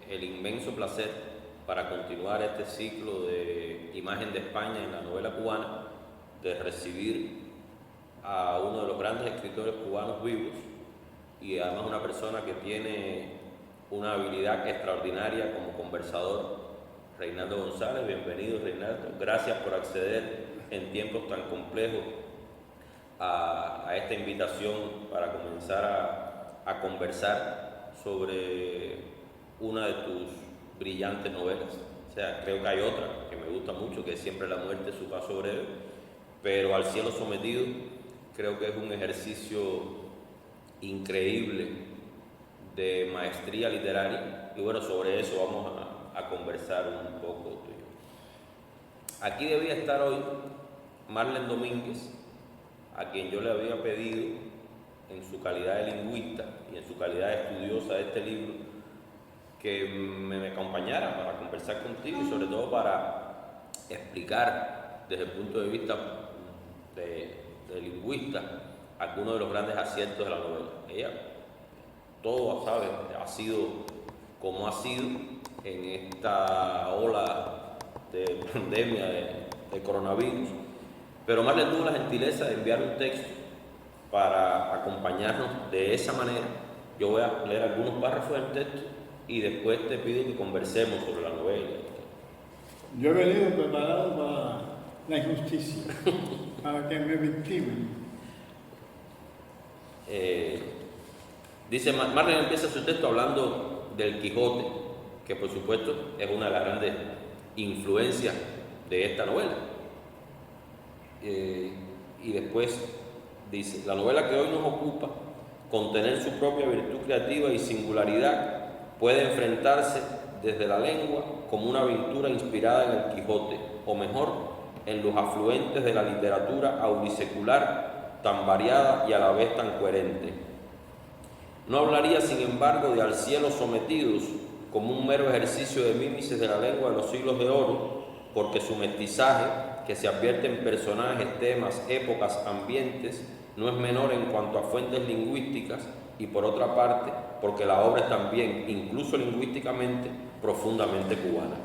el inmenso placer para continuar este ciclo de Imagen de España en la novela cubana, de recibir a uno de los grandes escritores cubanos vivos y además una persona que tiene una habilidad extraordinaria como conversador, Reinaldo González. Bienvenido, Reinaldo. Gracias por acceder en tiempos tan complejos a esta invitación para comenzar a conversar sobre una de tus brillantes novelas. O sea, creo que hay otra que me gusta mucho, que es Siempre la muerte, su paso breve, pero Al cielo sometido creo que es un ejercicio increíble de maestría literaria, y bueno, sobre eso vamos a conversar un poco tú y yo. Aquí debía estar hoy Marlen Domínguez, a quien yo le había pedido, en su calidad de lingüista y en su calidad de estudiosa de este libro, que me acompañara para conversar contigo y sobre todo para explicar desde el punto de vista de lingüista algunos de los grandes aciertos de la novela. Ella, todo, ¿sabes?, ha sido como ha sido en esta ola de pandemia de coronavirus, pero Marlen tuvo la gentileza de enviar un texto para acompañarnos de esa manera. Yo voy a leer algunos párrafos del texto y después te pido que conversemos sobre la novela. Yo he venido preparado para la injusticia, para que me victimen. Dice, Marlen empieza su texto hablando del Quijote, que por supuesto es una de las grandes influencias de esta novela. Y después dice, la novela que hoy nos ocupa, con tener su propia virtud creativa y singularidad, puede enfrentarse desde la lengua como una aventura inspirada en el Quijote, o mejor, en los afluentes de la literatura aurisecular, tan variada y a la vez tan coherente. No hablaría, sin embargo, de Al cielo sometidos como un mero ejercicio de mímesis de la lengua de los siglos de oro, porque su mestizaje, que se advierte en personajes, temas, épocas, ambientes, no es menor en cuanto a fuentes lingüísticas, y por otra parte, porque la obra es también, incluso lingüísticamente, profundamente cubana.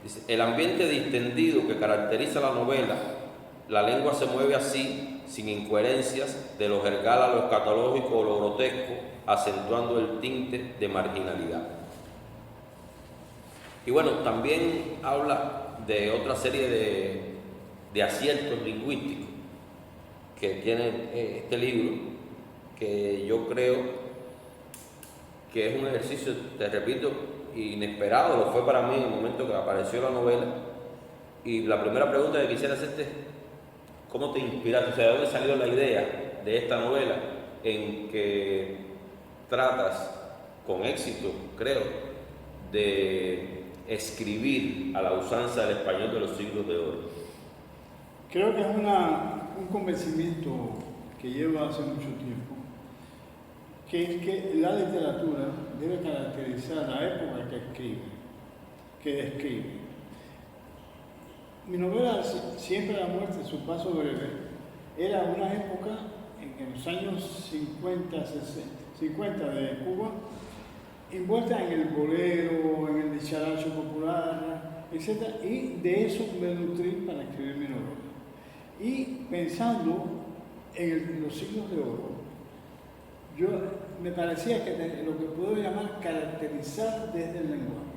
Dice, el ambiente distendido que caracteriza la novela, la lengua se mueve así, sin incoherencias, de lo jergal a lo escatológico o lo grotesco, acentuando el tinte de marginalidad. Y bueno, también habla de otra serie de aciertos lingüísticos que tiene este libro, que yo creo que es un ejercicio, te repito, inesperado. Lo fue para mí en el momento que apareció la novela. Y la primera pregunta que quisiera hacerte es, ¿cómo te inspiraste? O sea, ¿de dónde salió la idea de esta novela en que tratas con éxito, creo, de escribir a la usanza del español de los siglos de oro? Creo que es un convencimiento que llevo hace mucho tiempo, que es que la literatura debe caracterizar la época que describe. Mi novela, Siempre la muerte, su paso breve, era una época en los años 50 de Cuba, envuelta en el bolero, en el dicharacho popular, etc. Y de eso me nutrí para escribir mi novela. Y pensando en los siglos de oro, me parecía que lo que puedo llamar caracterizar desde el lenguaje.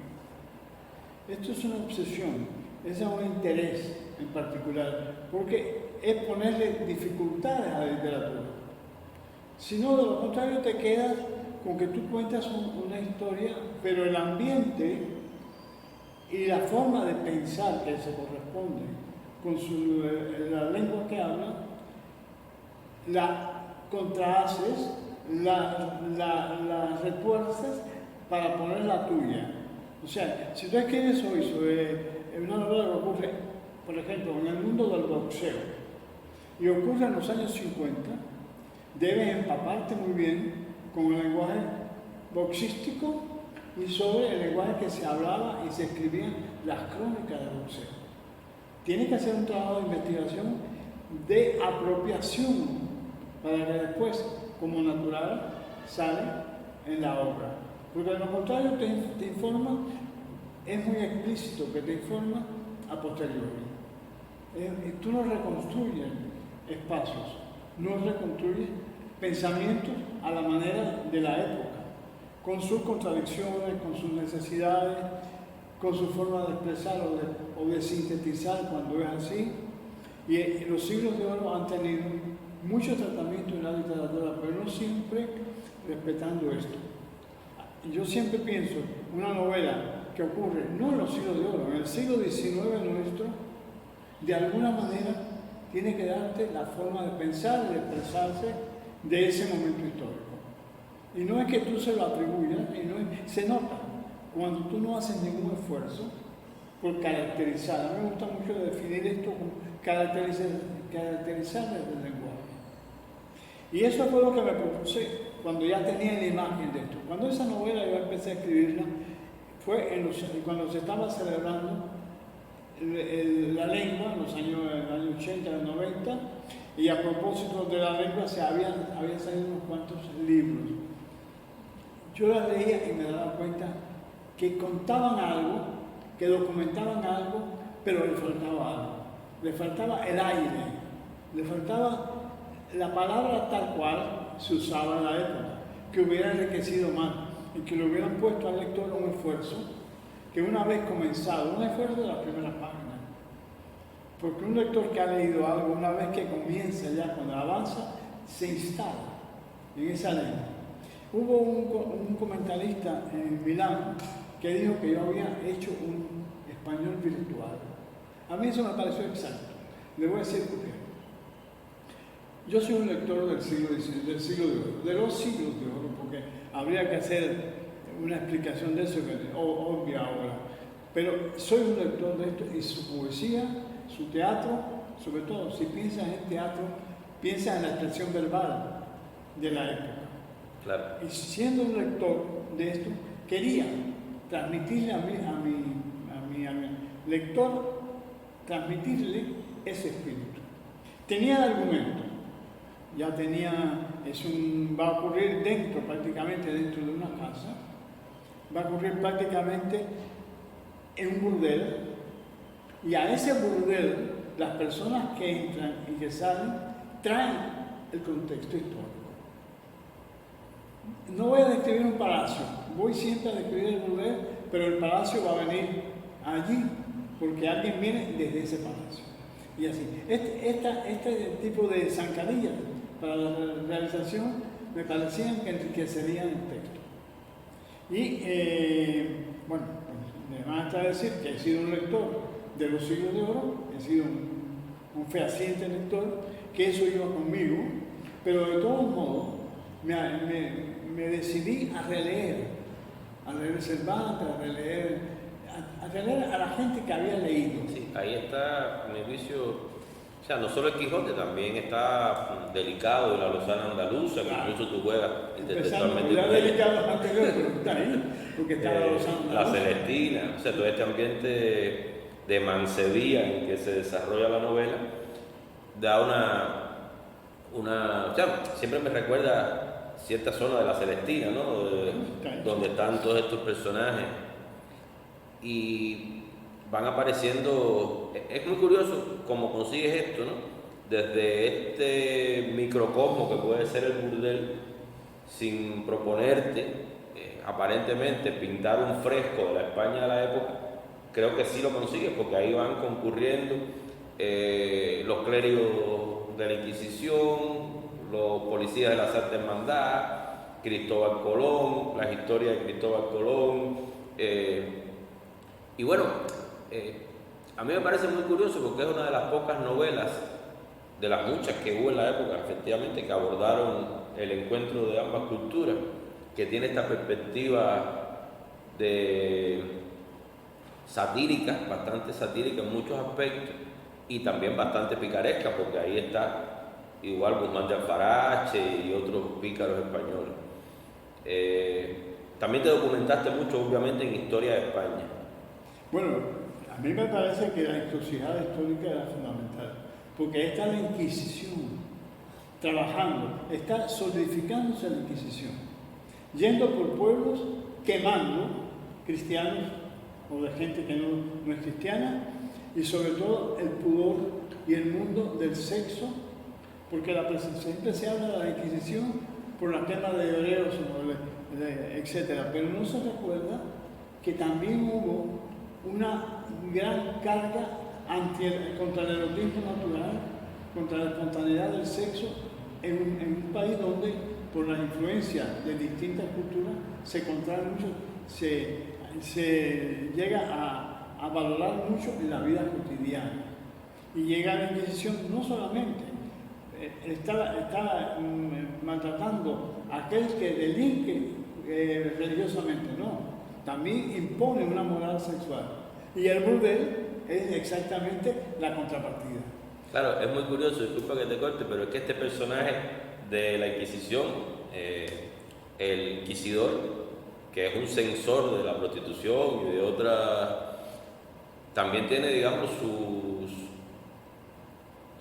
Esto es una obsesión, es un interés en particular, porque es ponerle dificultades a la literatura. Si no, de lo contrario, te quedas con que tú cuentas una historia, pero el ambiente y la forma de pensar que se corresponde con la lengua que habla, la contrahaces, la retuerces para poner la tuya. O sea, si tú escribes hoy sobre una novela que ocurre, por ejemplo, en el mundo del boxeo, y ocurre en los años 50, debes empaparte muy bien con el lenguaje boxístico y sobre el lenguaje que se hablaba y se escribían las crónicas de boxeo. Tienes que hacer un trabajo de investigación, de apropiación, para que después, como natural, sale en la obra. Porque de lo contrario te informa, es muy explícito que te informa a posteriori. Tú no reconstruyes espacios, no reconstruyes pensamientos a la manera de la época, con sus contradicciones, con sus necesidades, con su forma de expresar o de sintetizar cuando es así. Y los siglos de oro han tenido mucho tratamiento en la literatura, pero no siempre respetando esto. Yo siempre pienso, una novela que ocurre no en los siglos de oro, en el siglo XIX nuestro, de alguna manera tiene que darte la forma de pensar, de expresarse de ese momento histórico. Y no es que tú se lo atribuyas, se nota cuando tú no haces ningún esfuerzo por caracterizar. A mí me gusta mucho definir esto como caracterizar desde el lenguaje. Y eso fue lo que me propuse cuando ya tenía la imagen de esto. Cuando esa novela yo empecé a escribirla, fue cuando se estaba celebrando la lengua, en los años 80, 90, y a propósito de la lengua habían salido unos cuantos libros. Yo las leía y me daba cuenta que contaban algo, que documentaban algo, pero le faltaba algo. Le faltaba el aire, le faltaba la palabra tal cual se usaba en la época, que hubiera enriquecido más y que le hubieran puesto al lector un esfuerzo, que una vez comenzado, un esfuerzo de las primeras páginas. Porque un lector que ha leído algo, una vez que comienza ya, cuando avanza, se instala en esa lengua. Hubo un comentarista en Milán que dijo que yo había hecho un español virtual. A mí eso me pareció exacto. Le voy a decir por qué. Yo soy un lector del siglo XIX, del siglo de oro, de los siglos de oro, porque habría que hacer una explicación de eso, obvia ahora. Pero soy un lector de esto y su poesía, su teatro, sobre todo, si piensas en teatro, piensas en la expresión verbal de la época. Claro. Y siendo un lector de esto, quería transmitirle a mi lector, transmitirle ese espíritu. Tenía el argumento, ya tenía, va a ocurrir prácticamente dentro de una casa, va a ocurrir prácticamente en un burdel, y a ese burdel las personas que entran y que salen traen el contexto histórico. No voy a describir un palacio, voy siempre a describir el burdel, pero el palacio va a venir allí porque alguien viene desde ese palacio. Y así, este tipo de zancadillas para la realización me parecían que enriquecerían el texto. Y bueno, me basta decir que he sido un lector de los siglos de oro, he sido un fehaciente lector, que eso iba conmigo, pero de todos modos me decidí a releer Cervantes, a releer a la gente que había leído. Sí, ahí está, a mi juicio, o sea, no solo el Quijote, también está Delicado de la Lozana Andaluza, que Claro. incluso tú juegas Empezando, ya Delicado anterior, pero está ahí, porque está la Lozana La Andaluza. Celestina, o sea, todo este ambiente de mancebía en que se desarrolla la novela, da o sea, siempre me recuerda cierta zona de la Celestina, ¿no? Donde están todos estos personajes y van apareciendo. Es muy curioso cómo consigues esto, ¿no? Desde este microcosmo que puede ser el burdel, sin proponerte aparentemente pintar un fresco de la España de la época, creo que sí lo consigues, porque ahí van concurriendo los clérigos de la Inquisición, los policías de la Santa Hermandad, Cristóbal Colón, las historias de Cristóbal Colón. Y bueno, a mí me parece muy curioso porque es una de las pocas novelas, de las muchas que hubo en la época, efectivamente, que abordaron el encuentro de ambas culturas, que tiene esta perspectiva de satírica, bastante satírica en muchos aspectos, y también bastante picaresca, porque ahí está igual Guzmán de Alfarache y otros pícaros españoles. También te documentaste mucho, obviamente, en historia de España. Bueno, a mí me parece que la encrucijada histórica era fundamental, porque está la Inquisición trabajando, está solidificándose la Inquisición. yendo por pueblos, quemando cristianos o de gente que no es cristiana, y sobre todo el pudor y el mundo del sexo, porque siempre se habla de la Inquisición por la tema de hebreos, etc. Pero no se recuerda que también hubo una gran carga contra el erotismo natural, contra la espontaneidad del sexo, en un país donde, por la influencia de distintas culturas, se contrae mucho, se llega a valorar mucho en la vida cotidiana. Y llega la Inquisición no solamente estaba maltratando a aquel que delinque religiosamente, no, también impone una moral sexual. Y el burdel es exactamente la contrapartida. Claro, es muy curioso, disculpa que te corte, pero es que este personaje de la Inquisición, el inquisidor, que es un censor de la prostitución y de otras, también tiene, digamos,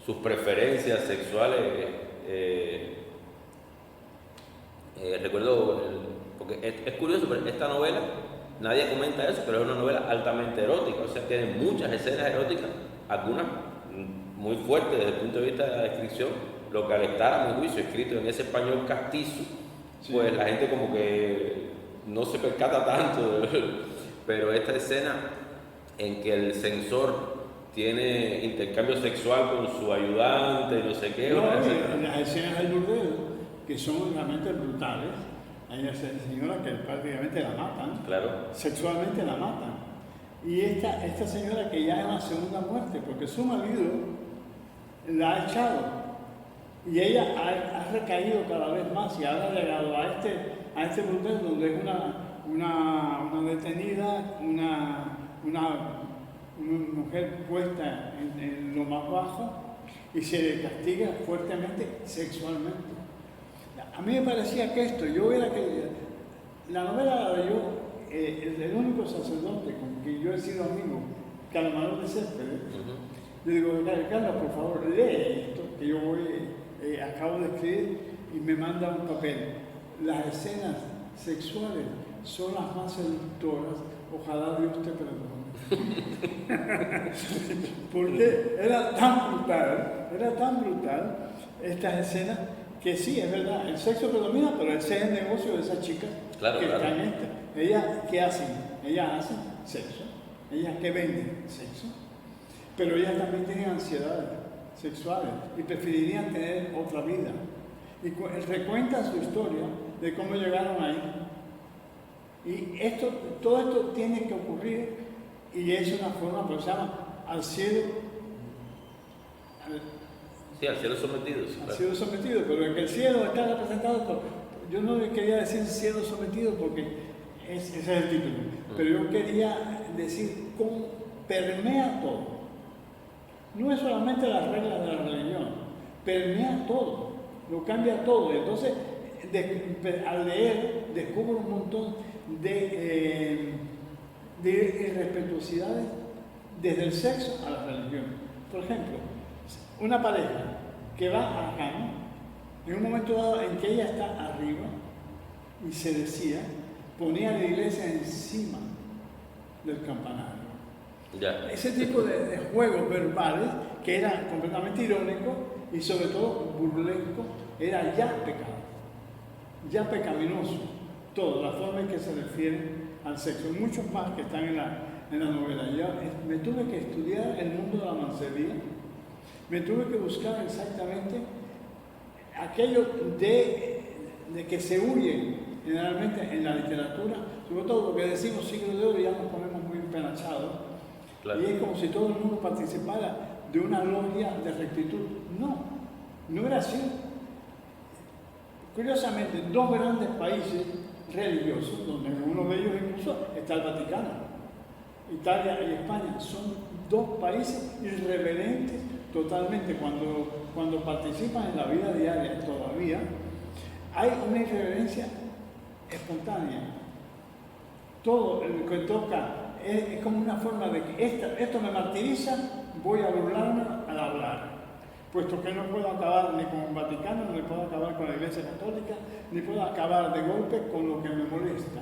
sus preferencias sexuales. Recuerdo, porque es curioso, pero esta novela, nadie comenta eso, pero es una novela altamente erótica, o sea, tiene muchas escenas eróticas, algunas muy fuertes desde el punto de vista de la descripción, lo que al estar, a mi juicio, escrito en ese español castizo, pues la gente como que no se percata tanto, pero esta escena en que el censor tiene intercambio sexual con su ayudante, no sé qué. No, las escenas del burdel, que son realmente brutales, hay una señora que prácticamente la matan, claro, sexualmente la matan. Y esta señora que ya es una segunda muerte, porque su marido la ha echado, y ella ha recaído cada vez más, y ahora ha llegado a este burdel donde es una detenida, una mujer puesta en lo más bajo, y se le castiga fuertemente sexualmente. A mí me parecía que la novela la leyó el único sacerdote con quien yo he sido amigo, Calmarón de Céspedes. Le digo, Carlos, por favor, lee esto que yo acabo de escribir, y me manda un papel. Las escenas sexuales son las más seductoras, ojalá Dios te perdone. Porque era tan brutal estas escenas, que sí, es verdad, el sexo predomina, pero ese es el negocio de esas chicas que están en esta. Ellas, ¿qué hacen? Ellas hacen sexo. Ellas que venden sexo. Pero ellas también tienen ansiedades sexuales y preferirían tener otra vida. Y recuentan su historia de cómo llegaron ahí. Y todo esto tiene que ocurrir, y es una forma, pues se llama al cielo. Sí, al cielo sometido. Al cielo sometido, pero en el cielo está representado yo no le quería decir cielo sometido porque ese es el título, pero yo quería decir cómo permea todo. No es solamente las reglas de la religión, permea todo, lo cambia todo. Entonces, al leer, descubro un montón de irrespetuosidades desde el sexo a la religión. Por ejemplo, una pareja que va a la cama, en un momento dado en que ella está arriba y se decía, ponía la iglesia encima del campanario. Ya. Ese tipo de juegos verbales, que era completamente irónico y sobre todo burlesco, era ya pecado, ya pecaminoso, toda la forma en que se refiere al sexo. Y muchos más que están en la novela. Yo me tuve que estudiar el mundo de la mancebía, me tuve que buscar exactamente aquello de que se huye generalmente en la literatura, sobre todo porque decimos siglo de oro y ya nos ponemos muy empenachados. Claro. Y es como si todo el mundo participara de una logia de rectitud. No era así. Curiosamente, dos grandes países religiosos, donde uno de ellos incluso está el Vaticano, Italia y España, son dos países irreverentes totalmente. Cuando participan en la vida diaria todavía, hay una irreverencia espontánea. Todo lo que toca es como una forma de que esto me martiriza, voy a burlarme al hablar. puesto que no puedo acabar ni con el Vaticano, ni puedo acabar con la Iglesia Católica, ni puedo acabar de golpe con lo que me molesta.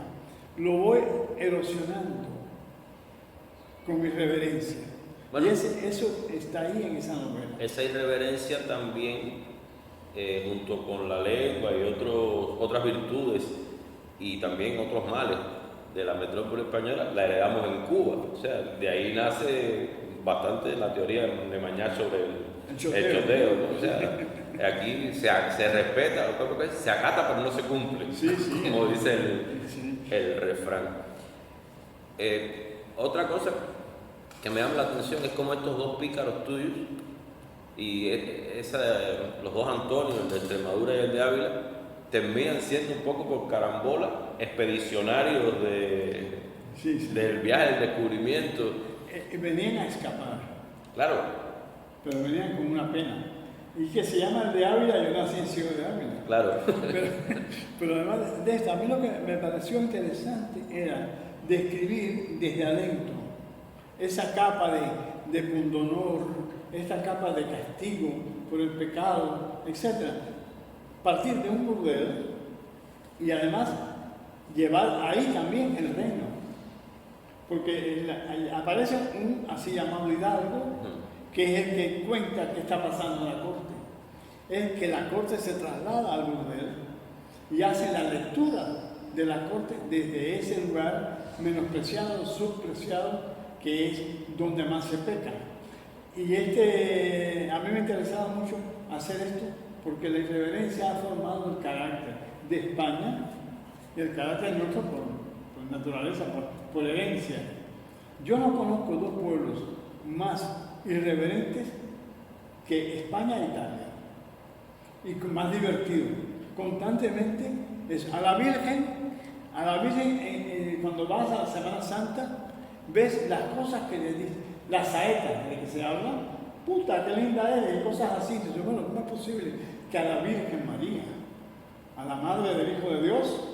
Lo voy erosionando con irreverencia. Bueno, y eso está ahí en esa novela. Esa irreverencia también, junto con la lengua y otras virtudes y también otros males de la metrópoli española, la heredamos en Cuba. O sea, de ahí nace bastante la teoría de Mañar sobre el choteo, ¿no? O sea, aquí se respeta, se acata pero no se cumple, sí, como dice el refrán. Otra cosa que me llama la atención es como estos dos pícaros tuyos y los dos Antonios, el de Extremadura y el de Ávila, terminan siendo un poco por carambola expedicionarios del viaje, del descubrimiento. Venían a escapar. Claro. Pero venían con una pena. Y que se llama el de Ávila, yo nací en Ciudad de Ávila. Claro. Pero además de esto, a mí lo que me pareció interesante era describir desde adentro esa capa de pundonor, esta capa de castigo por el pecado, etc. Partir de un burdel y además llevar ahí también el reino. Porque aparece un así llamado hidalgo, que es el que cuenta qué está pasando en la corte. Es que la corte se traslada al burdel y hace la lectura de la corte desde ese lugar menospreciado, subpreciado, que es donde más se peca. Y a mí me interesaba mucho hacer esto porque la irreverencia ha formado el carácter de España y el carácter nuestro por naturaleza, por herencia. Yo no conozco dos pueblos más irreverentes que España e Italia y más divertidos. Constantemente es a la Virgen cuando vas a la Semana Santa, ves las cosas que le dicen, las saetas de que se habla, puta, qué linda es, y cosas así. Dice, bueno, ¿cómo es posible que a la Virgen María, a la Madre del Hijo de Dios,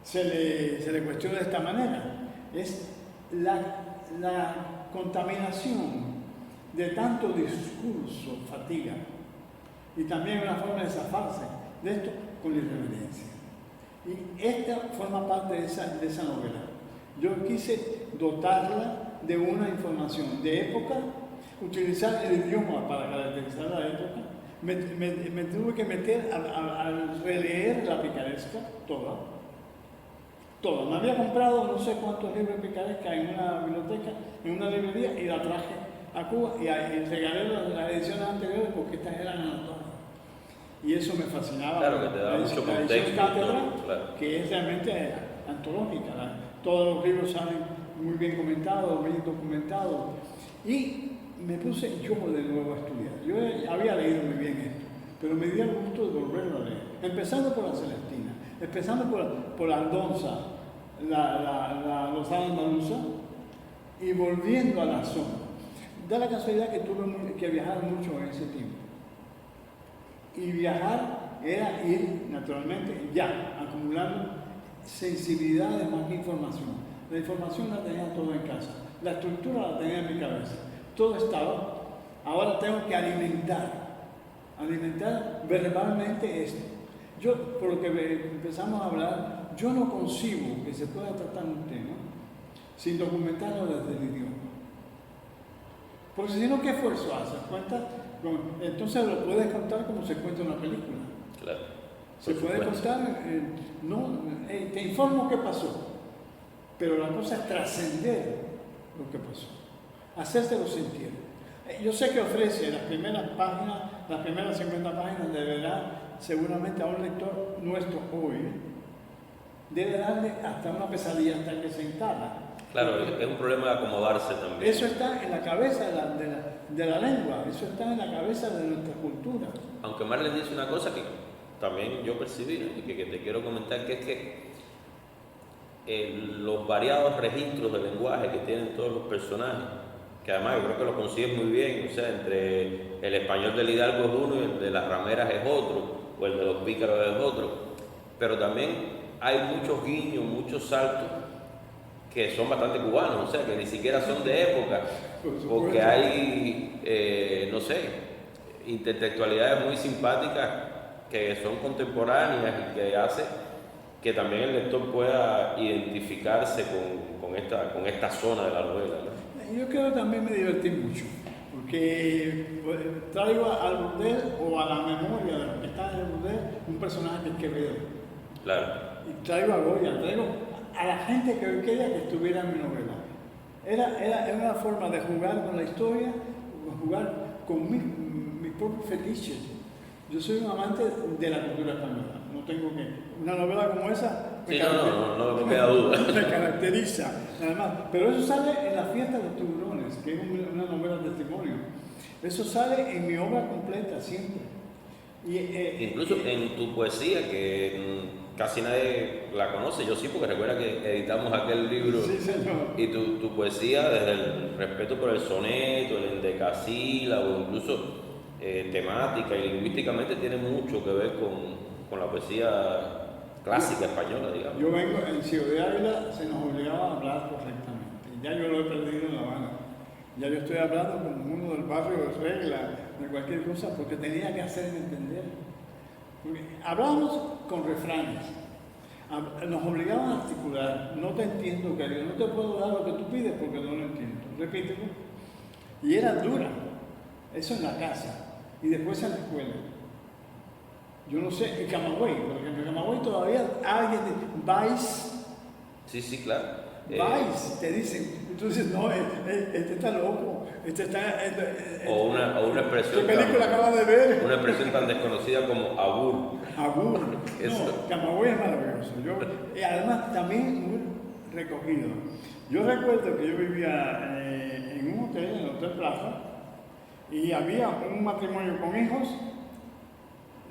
se le cuestione de esta manera? Es la contaminación de tanto discurso, fatiga, y también una forma de zafarse de esto con la irreverencia. Y esta forma parte de esa novela. Yo quise dotarla de una información de época, utilizar el idioma para caracterizar la época. Me tuve que meter a releer la picaresca toda. Me había comprado no sé cuántos libros de picaresca en una biblioteca, en una librería, y la traje a Cuba y regalé las ediciones anteriores porque estas eran anotadas. Y eso me fascinaba. Claro, que te da mucho contexto. Claro. Que es realmente antológica. Todos los libros salen muy bien comentados, bien documentados. Y me puse yo de nuevo a estudiar. Yo había leído muy bien esto, pero me di el gusto de volverlo a leer. Empezando por la Celestina, empezando por la Aldonza, la Lozada Andaluza, y volviendo a la zona. Da la casualidad que tuve que viajar mucho en ese tiempo. Y viajar era ir, naturalmente, ya acumulando sensibilidades más que información. La información la tenía todo en casa, la estructura la tenía en mi cabeza, todo estaba. Ahora tengo que alimentar verbalmente esto. Yo, por lo que empezamos a hablar, yo no concibo que se pueda tratar un tema sin documentarlo desde el idioma. Porque si no, ¿qué esfuerzo haces? Entonces lo puedes contar como se cuenta una película. Claro. Se puede contar, te informo qué pasó, pero la cosa es trascender lo que pasó, hacérselo sentir. Yo sé que ofrece las primeras 50 páginas, deberá seguramente a un lector nuestro hoy, debe darle hasta una pesadilla hasta que se instala. Claro, es un problema de acomodarse también. Eso está en la cabeza de la lengua, eso está en la cabeza de nuestra cultura. Aunque Marlene dice una cosa que también yo percibí y que te quiero comentar, que es que los variados registros de lenguaje que tienen todos los personajes, que además yo creo que lo consiguen muy bien, o sea, entre el español del Hidalgo es uno y el de las rameras es otro, o el de los pícaros es otro, pero también hay muchos guiños, muchos saltos que son bastante cubanos, o sea, que ni siquiera son de época, porque hay, no sé, intertextualidades muy simpáticas que son contemporáneas y que hace que también el lector pueda identificarse con esta zona de la novela, ¿no? Yo creo que también me divertí mucho, porque traigo al burdel o a la memoria de los que están en el burdel un personaje que es Quevedo. Claro. Y traigo a Goya, traigo a la gente que yo quería que estuviera en mi novela. Era una forma de jugar con la historia, jugar con mis propios fetiches. Yo soy un amante de la cultura española. No tengo que. Una novela como esa Sí, no queda duda. me caracteriza, además. Pero eso sale en La fiesta de los tiburones, que es una novela de testimonio. Eso sale en mi obra completa, siempre. Incluso en tu poesía, que casi nadie la conoce, yo sí, porque recuerda que editamos aquel libro. Sí, señor. Y tu poesía, desde el respeto por el soneto, el endecasílabo, incluso temática y lingüísticamente, tiene mucho que ver con la poesía clásica española, digamos. Yo vengo, en Ciudad de Ávila se nos obligaba a hablar correctamente. Ya yo lo he perdido en La Habana. Ya yo estoy hablando como uno del barrio de regla, de cualquier cosa, porque tenía que hacerme entender. Porque hablábamos con refranes. Nos obligaban a articular. No te entiendo, querido. No te puedo dar lo que tú pides porque no lo entiendo. Repítelo. Y era dura. Eso en la casa. Y después en la escuela. Yo no sé, en Camagüey, por ejemplo, en Camagüey todavía alguien dice, vais. Sí, claro. Vais, te dicen. Entonces, no, este está loco. Este está. O una expresión. ¿Qué película acabas de ver? Una expresión tan desconocida como abur. Abur. Eso. No, Camagüey es maravilloso. Y además también muy recogido. Yo recuerdo que yo vivía en un hotel, en el Hotel Plaza, y había un matrimonio con hijos.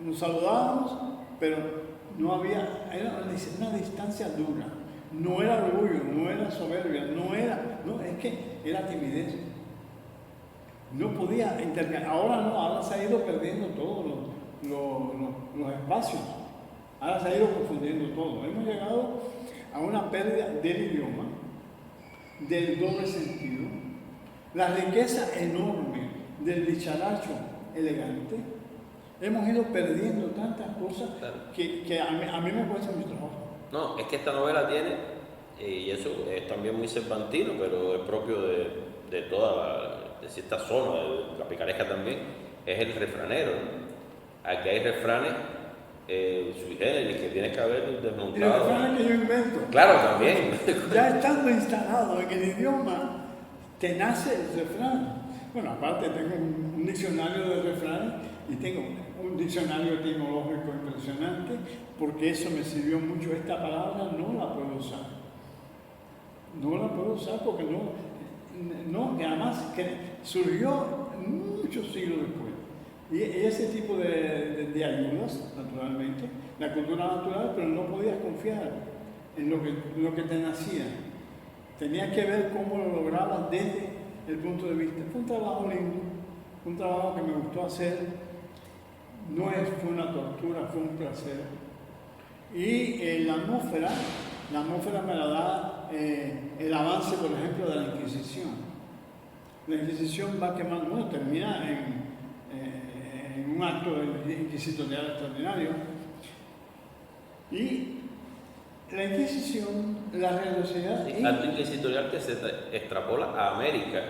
Nos saludábamos, pero no había, era una distancia dura. No era orgullo, no era soberbia, es que era timidez. No podía intercambiar. Ahora se ha ido perdiendo todos los espacios. Ahora se ha ido confundiendo todo. Hemos llegado a una pérdida del idioma, del doble sentido, la riqueza enorme del dicharacho elegante. Hemos ido perdiendo tantas cosas que a mí me cuesta mucho trabajo. No, es que esta novela tiene, y eso es también muy cervantino, pero es propio de de cierta zona, de la picaresca también, es el refranero, ¿no? Aquí hay refranes sui generis que tienes que haber desmontado. Y los refranes que yo invento. Claro, también. Ya estando instalado en el idioma, te nace el refrán. Bueno, aparte tengo un diccionario de refranes y tengo un diccionario etimológico impresionante, porque eso me sirvió mucho. Esta palabra no la puedo usar. No la puedo usar porque que además surgió muchos siglos después. Y ese tipo de ayudas, naturalmente, la cultura natural, pero no podías confiar en lo que te nacía. Tenías que ver cómo lo lograbas desde el punto de vista. Fue un trabajo lindo, un trabajo que me gustó hacer. Fue una tortura, fue un placer. Y la atmósfera me la da el avance, por ejemplo, de la Inquisición. La Inquisición va quemando, bueno, termina en un acto inquisitorial extraordinario. Y la Inquisición, la religiosidad... Sí, acto inquisitorial que se extrapola a América.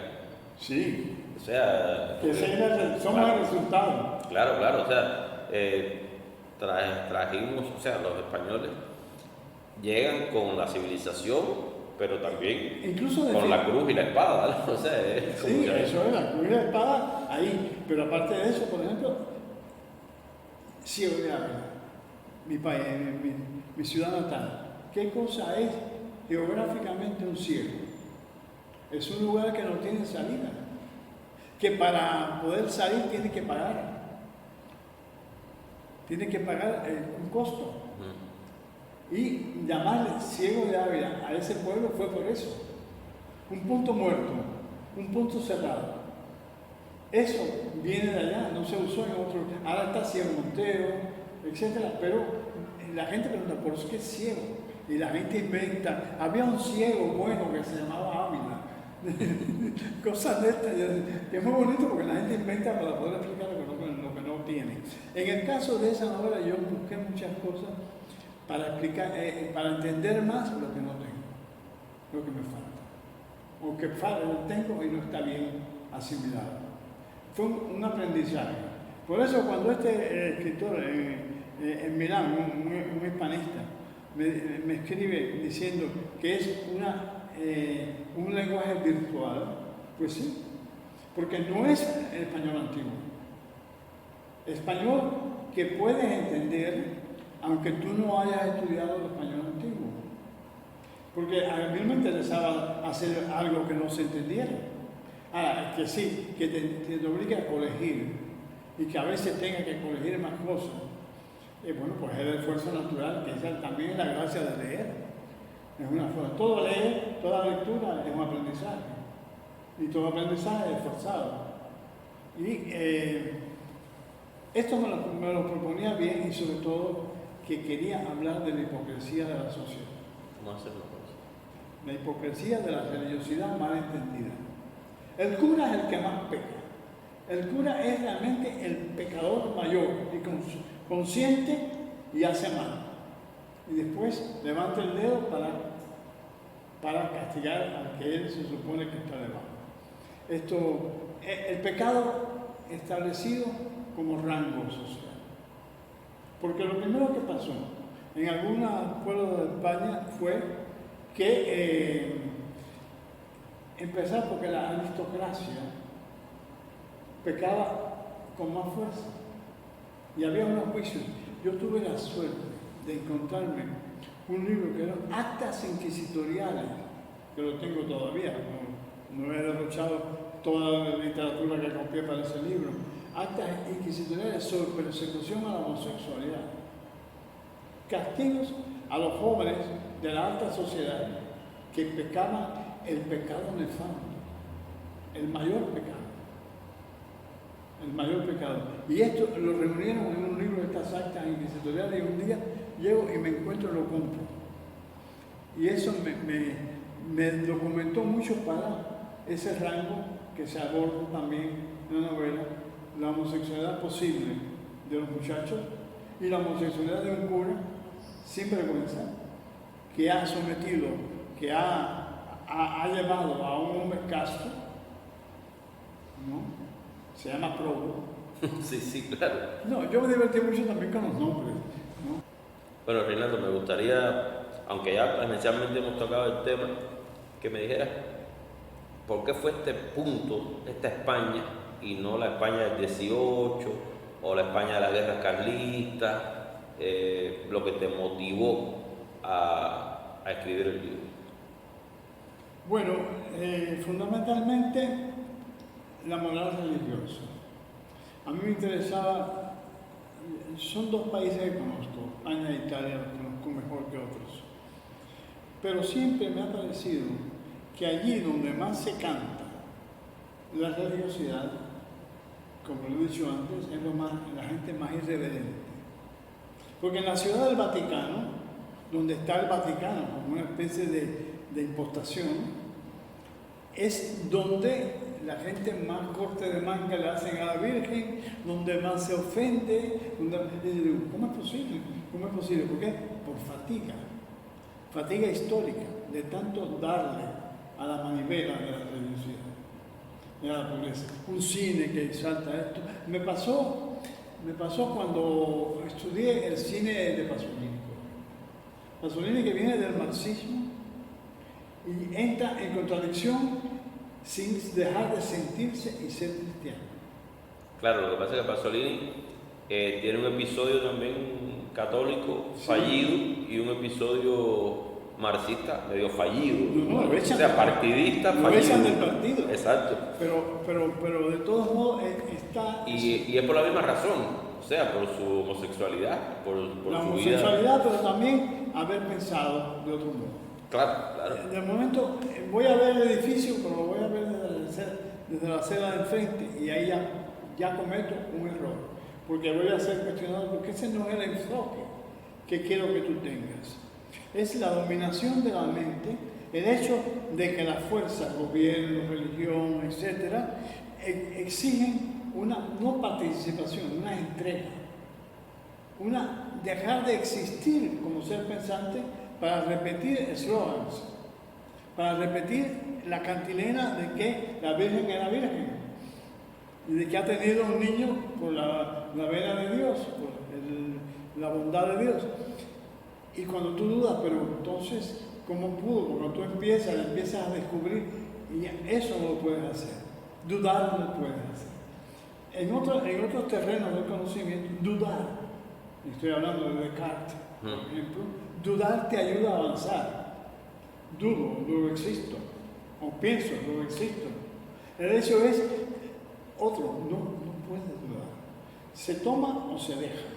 Sí. O sea... Que somos el resultado. Claro, o sea, trajimos, o sea, los españoles llegan con la civilización, pero también incluso con la cruz y la espada, ¿no? O sea, sí, eso es, la cruz y la espada ahí. Pero aparte de eso, por ejemplo, Ciego de Ávila, mi país, mi ciudad natal. ¿Qué cosa es geográficamente un ciego? Es un lugar que no tiene salida, que para poder salir tiene que pagar. Tiene que pagar un costo. Y llamarle Ciego de Ávila a ese pueblo fue por eso. Un punto muerto, un punto cerrado. Eso viene de allá, no se usó en otro. Ahora está Ciego Montero, etc. Pero la gente pregunta, ¿por qué es ciego? Y la gente inventa. Había un ciego bueno que se llamaba Ávila. Cosas de estas. Que es muy bonito porque la gente inventa para poder explicar lo que no pueden. tienen. En el caso de esa novela yo busqué muchas cosas para explicar, para entender más lo que no tengo, lo que me falta, o que tengo y no está bien asimilado. Fue un aprendizaje. Por eso cuando este escritor en Milán, un hispanista, me escribe diciendo que es un lenguaje virtual, pues sí, porque no es el español antiguo. Español que puedes entender aunque tú no hayas estudiado el español antiguo. Porque a mí me interesaba hacer algo que no se entendiera. Ahora, que sí, que te obliga a corregir y que a veces tenga que corregir más cosas. Bueno, pues es el esfuerzo natural, que esa también es la gracia de leer. Es una forma. Todo leer, toda lectura es un aprendizaje. Y todo aprendizaje es forzado. Y esto me lo proponía bien y sobre todo que quería hablar de la hipocresía de la sociedad. ¿Cómo hacerlo? La hipocresía de la religiosidad mal entendida. El cura es el que más peca. El cura es realmente el pecador mayor y consciente y hace mal. Y después levanta el dedo para castigar al que él se supone que está debajo. El pecado establecido como rango social. Porque lo primero que pasó en algunos pueblos de España fue que empezar porque la aristocracia pecaba con más fuerza y había unos juicios. Yo tuve la suerte de encontrarme un libro que eran actas inquisitoriales, que lo tengo todavía, no he derrochado toda la literatura que copié para ese libro. Actas inquisitoriales sobre persecución a la homosexualidad, castigos a los jóvenes de la alta sociedad que pecaban el pecado nefasto, el mayor pecado. Y esto lo reunieron en un libro de estas actas inquisitoriales y un día llego y me encuentro y lo compro. Y eso me documentó mucho para ese rango que se aborda también en la novela, la homosexualidad posible de los muchachos y la homosexualidad de un cura sin vergüenza, que ha sometido, que ha llevado a un hombre casto, ¿no? Se llama Probo. Sí, claro. No, yo me divertí mucho también con los nombres, ¿no? Bueno, Reinaldo, me gustaría, aunque ya inicialmente hemos tocado el tema, que me dijeras por qué fue este punto, esta España, y no la España del 18 o la España de la guerra carlista, lo que te motivó a escribir el libro. Bueno, fundamentalmente la moral religiosa. A mí me interesaba, son dos países que conozco, España e Italia los conozco mejor que otros, pero siempre me ha parecido que allí donde más se canta la religiosidad, como lo he dicho antes, es la gente más irreverente. Porque en la ciudad del Vaticano, donde está el Vaticano como una especie de impostación, es donde la gente más corte de manga le hacen a la Virgen, donde más se ofende, ¿cómo es posible? ¿Cómo es posible? ¿Por qué? Por fatiga histórica, de tanto darle a la manivela de la religiosidad, de la pobreza. Un cine que salta esto. Me pasó cuando estudié el cine de Pasolini. Pasolini, que viene del marxismo y entra en contradicción sin dejar de sentirse y ser cristiano. Claro, lo que pasa es que Pasolini tiene un episodio también católico fallido y un episodio marxista medio fallido. No, lo echan, o sea, partidista lo fallido. echan del partido. Exacto. Pero de todos modos está... Y es por la misma razón, o sea, por su homosexualidad, por la su homosexualidad, vida. pero también haber pensado de otro modo. Claro. De momento voy a ver el edificio, pero lo voy a ver desde la acera de enfrente y ahí ya cometo un error, porque voy a ser cuestionado porque ese no es el enfoque que quiero que tú tengas. Es la dominación de la mente, el hecho de que las fuerzas, gobierno, religión, etcétera, exigen una no participación, una entrega, una dejar de existir como ser pensante para repetir eslogans, para repetir la cantilena de que la Virgen era virgen y de que ha tenido un niño por la vena de Dios, por la bondad de Dios. Y cuando tú dudas, pero entonces, ¿cómo pudo? Cuando tú empiezas a descubrir, y eso no lo puedes hacer. Dudar no lo puedes hacer. En otros terrenos del conocimiento, dudar, estoy hablando de Descartes, por ejemplo, dudar te ayuda a avanzar. Dudo, luego existo, o pienso, luego existo. El hecho es otro, no puedes dudar. Se toma o se deja.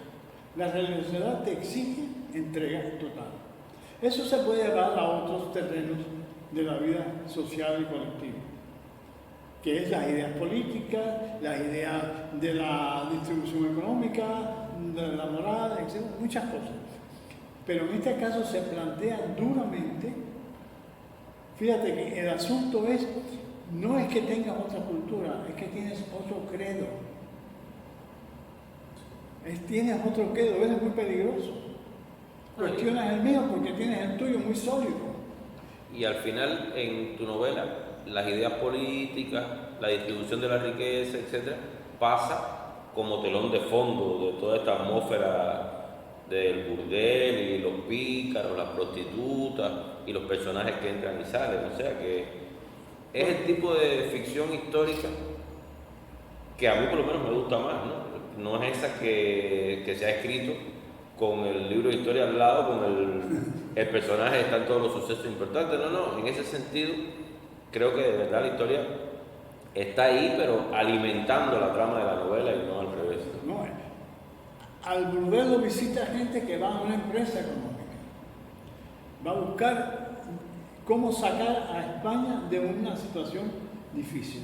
La religiosidad te exige entrega total. Eso se puede llevar a otros terrenos de la vida social y colectiva, que es las ideas políticas, las ideas de la distribución económica, de la moral, etc., muchas cosas. Pero en este caso se plantea duramente. Fíjate que el asunto no es que tengas otra cultura, es que tienes otro credo. Tienes otro credo, eres muy peligroso. Cuestionas el mío porque tienes el tuyo muy sólido. Y al final, en tu novela, las ideas políticas, la distribución de la riqueza, etcétera, pasa como telón de fondo de toda esta atmósfera del burdel y los pícaros, las prostitutas y los personajes que entran y salen. O sea que es el tipo de ficción histórica que a mí por lo menos me gusta más, ¿no? No es esa que se ha escrito con el libro de historia al lado, con el personaje, están todos los sucesos importantes. No, en ese sentido creo que de verdad la historia está ahí, pero alimentando la trama de la novela y no al revés. No, al burdel lo visita gente que va a una empresa económica, va a buscar cómo sacar a España de una situación difícil.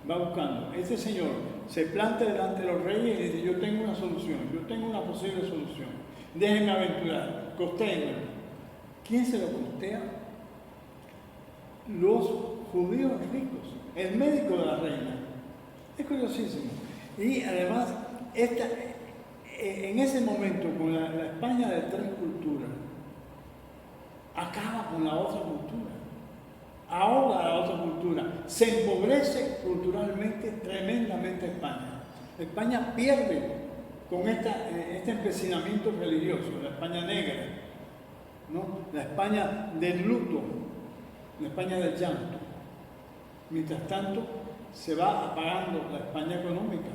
Va buscando. Este señor se planta delante de los reyes y dice: yo tengo una solución, yo tengo una posible solución, déjenme aventurar, costéenme. ¿Quién se lo costea? Los judíos ricos, el médico de la reina. Es curiosísimo. Y además, en ese momento, con la España de tres culturas, acaba con la otra cultura. Ahora la otra cultura se empobrece culturalmente tremendamente España. España pierde con este empecinamiento religioso, la España negra, ¿no? La España del luto, la España del llanto. Mientras tanto, se va apagando la España económica.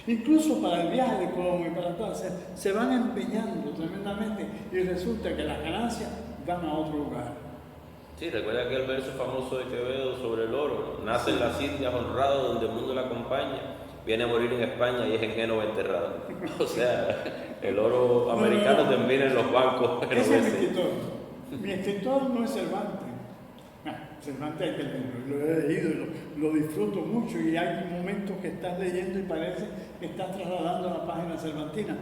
Incluso para el viaje de Colón y para todo, se van empeñando tremendamente y resulta que las ganancias van a otro lugar. Sí, recuerda aquel verso famoso de Quevedo sobre el oro: nace en las Indias honrado, donde el mundo la acompaña, viene a morir en España y es en Génova enterrado. O sea, el oro americano también en los bancos. Ese es mi escritor. Mi escritor no es Cervantes. Cervantes es que lo he leído, lo disfruto mucho, y hay momentos que estás leyendo y parece que estás trasladando la página cervantina.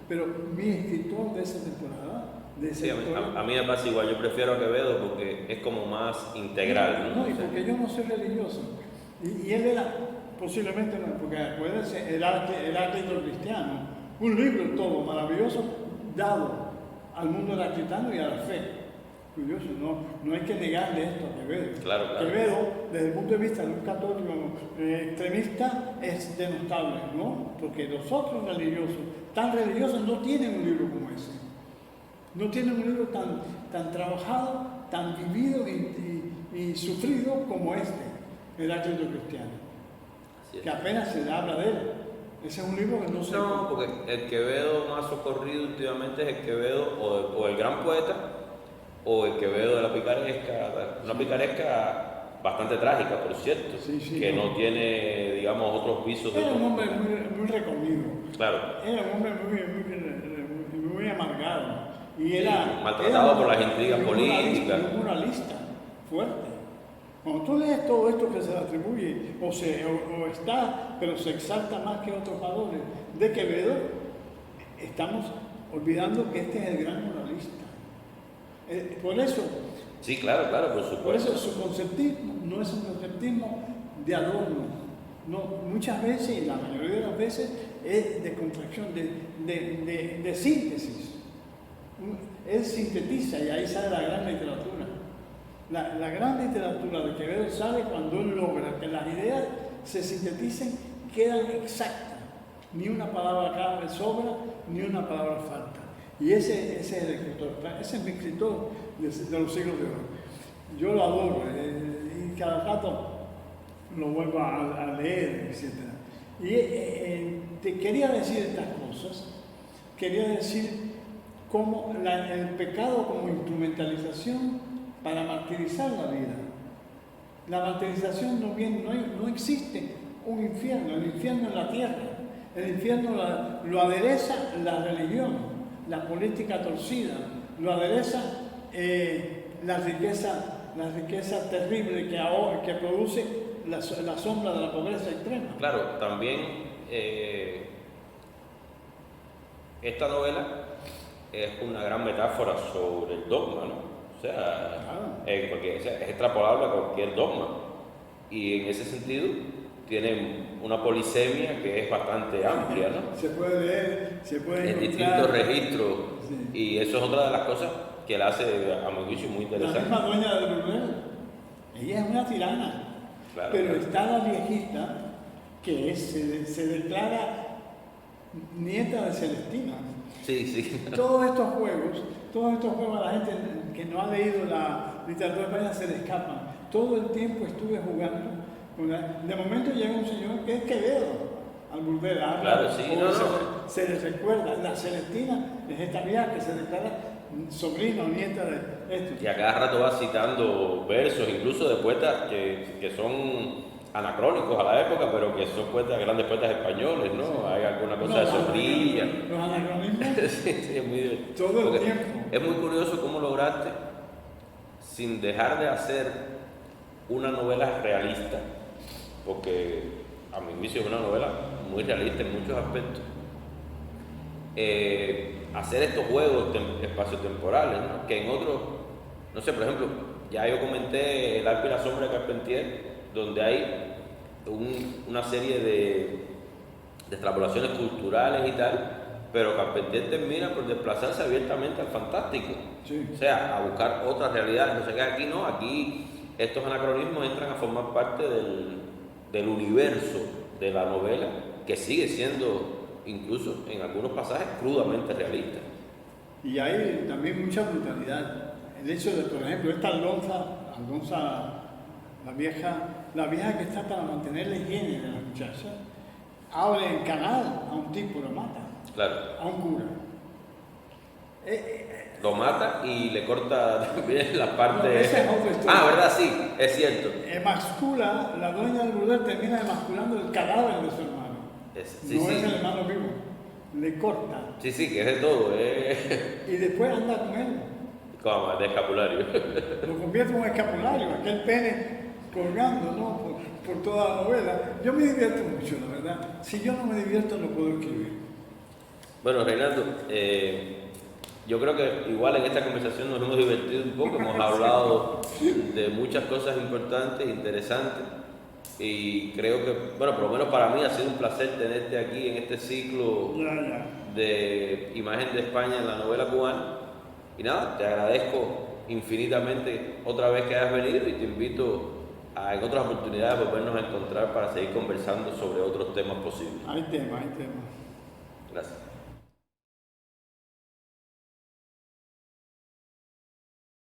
Pero mi escritor de esa temporada, sí, a mí me pasa igual, yo prefiero a Quevedo porque es como más integral, ¿no? No, y porque yo no soy religioso. Y él era, posiblemente no, porque puede ser el arte cristiano, un libro todo maravilloso dado al mundo heráclitano y a la fe. Curioso, no hay que negarle esto a Quevedo. Claro. Quevedo, desde el punto de vista de un católico extremista, es denostable, ¿no? Porque los otros religiosos, tan religiosos, no tienen un libro como ese. No tienen un libro tan trabajado, tan vivido y sufrido como este, el Heráclito cristiano. Que apenas se habla de él. Ese es un libro que no se... No, porque el Quevedo más socorrido últimamente es el Quevedo o el gran poeta, o el Quevedo de la picaresca, una picaresca bastante trágica, por cierto, que no tiene, digamos, otros visos. Era un hombre muy recomido. Claro. Era un hombre muy amargado. Y era maltratado por las intrigas políticas. Un moralista fuerte. Cuando tú lees todo esto que se le atribuye, o está, pero se exalta más que otros valores de Quevedo, estamos olvidando que este es el gran moralista. Por eso, sí, claro, por supuesto. Por eso su conceptismo no es un conceptismo de adorno, No, muchas veces, y la mayoría de las veces, es de contracción, de síntesis. Él sintetiza y ahí sale la gran literatura. La gran literatura de Quevedo sale cuando él logra que las ideas se sinteticen, quedan exactas. Ni una palabra acá sobra, ni una palabra falta. Y ese es el escritor, ese es mi escritor de los siglos de oro. Yo lo adoro y cada rato lo vuelvo a leer, etc. Y te quería decir estas cosas, quería decir cómo el pecado como instrumentalización para martirizar la vida. La martirización no existe un infierno, el infierno es la tierra. El infierno lo adereza la religión, la política torcida, lo adereza la riqueza terrible que produce la sombra de la pobreza extrema. Claro, también esta novela es una gran metáfora sobre el dogma, ¿no? O sea, es extrapolable a cualquier dogma. Y en ese sentido tiene una polisemia que es bastante amplia, ¿no? Se puede leer, se puede en distintos registros, sí. Y eso es otra de las cosas que la hace, a mi juicio, muy interesante. La misma dueña de Lourdes, ella es una tirana, claro, pero está la viejita que se declara nieta de Celestina. Sí, sí. Todos estos juegos a la gente que no ha leído la literatura española se le escapan. Todo el tiempo estuve jugando. De momento llega un señor que es Quevedo, al volver a claro, sí, se les recuerda. La Celestina es esta vieja que se declara sobrina o nieta de esto. Y a cada rato va citando versos, incluso de poetas que son anacrónicos a la época, pero que son grandes poetas españoles, ¿no? Sí. Hay alguna cosa de Zorrilla. Los anacronismos. Sí, es muy divertido. Todo el tiempo. Es muy curioso cómo lograste, sin dejar de hacer una novela realista, porque a mi juicio es una novela muy realista en muchos aspectos, hacer estos juegos espaciotemporales, ¿no? Que en otros, no sé, por ejemplo, ya yo comenté El Arpa y la Sombra de Carpentier, donde hay una serie de extrapolaciones culturales y tal, pero Carpentier termina por desplazarse abiertamente al fantástico, sí. O sea, a buscar otras realidades, no sé qué, aquí no, aquí estos anacronismos entran a formar parte del universo de la novela, que sigue siendo, incluso en algunos pasajes, crudamente realista. Y hay también mucha brutalidad. El hecho de, por ejemplo, esta Alonza, la vieja que está para mantener la higiene de la muchacha, abre el canal a un tipo, lo mata. Claro. A un cura. Lo mata y le corta también la parte... No, esa es otra historia. Ah, ¿verdad? Sí, es cierto. Emascula, la dueña del burdel termina emasculando el cadáver de su hermano. Sí, no sí. Es el hermano vivo. Le corta. Sí, sí, que es de todo. Y después anda con él. ¿Cómo? De escapulario. Lo convierte en un escapulario, aquel pene colgando, ¿no? Por toda la novela. Yo me divierto mucho, la verdad. Si yo no me divierto, no puedo escribir. Bueno, Reinaldo, yo creo que igual en esta conversación nos hemos divertido un poco, hemos hablado de muchas cosas importantes, interesantes, y creo que, bueno, por lo menos para mí ha sido un placer tenerte aquí en este ciclo de Imagen de España en la novela cubana. Y nada, te agradezco infinitamente otra vez que hayas venido y te invito a en otras oportunidades volvernos a encontrar para seguir conversando sobre otros temas posibles. Hay temas. Gracias.